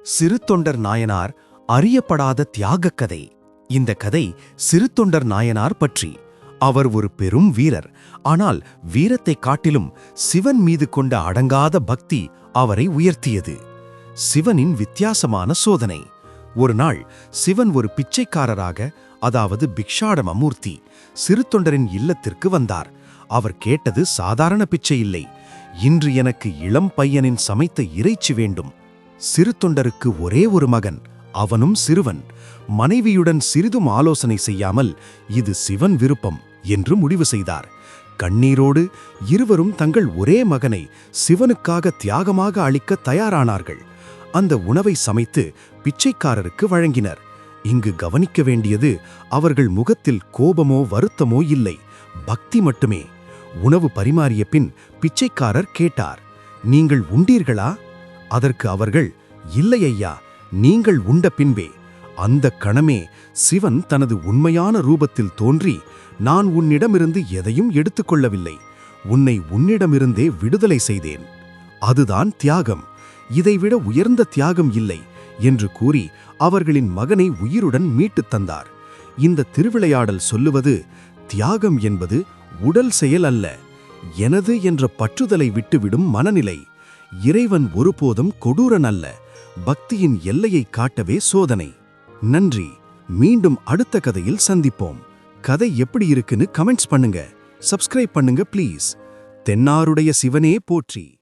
சிறுத்தொண்டர் நாயனார் அறியப்படாத தியாகக் கதை. இந்த கதை சிறுத்தொண்டர் நாயனார் பற்றி. அவர் ஒரு பெரும் வீரர். ஆனால் வீரத்தைக் காட்டிலும் சிவன் மீது கொண்ட அடங்காத பக்தி அவரை உயர்த்தியது. சிவனின் வித்தியாசமான சோதனை. ஒரு நாள் சிவன் ஒரு பிச்சைக்காரராக, அதாவது பிக்ஷாடமமூர்த்தி, சிறுத்தொண்டரின் இல்லத்திற்கு வந்தார். அவர் கேட்டது சாதாரண பிச்சை இல்லை. இன்று எனக்கு இளம் பையனின் சமைத்த இறைச்சி வேண்டும். சிறுத்தொண்டருக்கு ஒரே ஒரு மகன், அவனும் சிறுவன். மனைவியுடன் சிறிதும் ஆலோசனை செய்யாமல் இது சிவன் விருப்பம் என்று முடிவு செய்தார். கண்ணீரோடு இருவரும் தங்கள் ஒரே மகனை சிவனுக்காக தியாகமாக அளிக்க தயாரானார்கள். அந்த உணவை சமைத்து பிச்சைக்காரருக்கு வழங்கினர். இங்கு கவனிக்க வேண்டியது அவர்கள் முகத்தில் கோபமோ வருத்தமோ இல்லை, பக்தி மட்டுமே. உணவு பரிமாறிய பின் பிச்சைக்காரர் கேட்டார், நீங்கள் உண்டீர்களா? அதற்கு அவர்கள், இல்லை ஐயா, நீங்கள் உண்ட பின்பே. அந்த கணமே சிவன் தனது உண்மையான ரூபத்தில் தோன்றி, நான் உன்னிடமிருந்து எதையும் எடுத்துக்கொள்ளவில்லை, உன்னை உன்னிடமிருந்தே விடுதலை செய்தேன். அதுதான் தியாகம், இதைவிட உயர்ந்த தியாகம் இல்லை என்று கூறி அவர்களின் மகனை உயிருடன் மீட்டுத் தந்தார். இந்த திருவிளையாடல் சொல்லுவது, தியாகம் என்பது உடல் செயல் அல்ல, எனது என்ற பற்றுதலை விட்டுவிடும் மனநிலை. இறைவன் ஒருபோதும் கொடூரன் அல்ல, பக்தியின் எல்லையை காட்டவே சோதனை. நன்றி. மீண்டும் அடுத்த கதையில் சந்திப்போம். கதை எப்படி இருக்குன்னு கமெண்ட்ஸ் பண்ணுங்க. சப்ஸ்கிரைப் பண்ணுங்க ப்ளீஸ். தென்னாருடைய சிவனே போற்றி.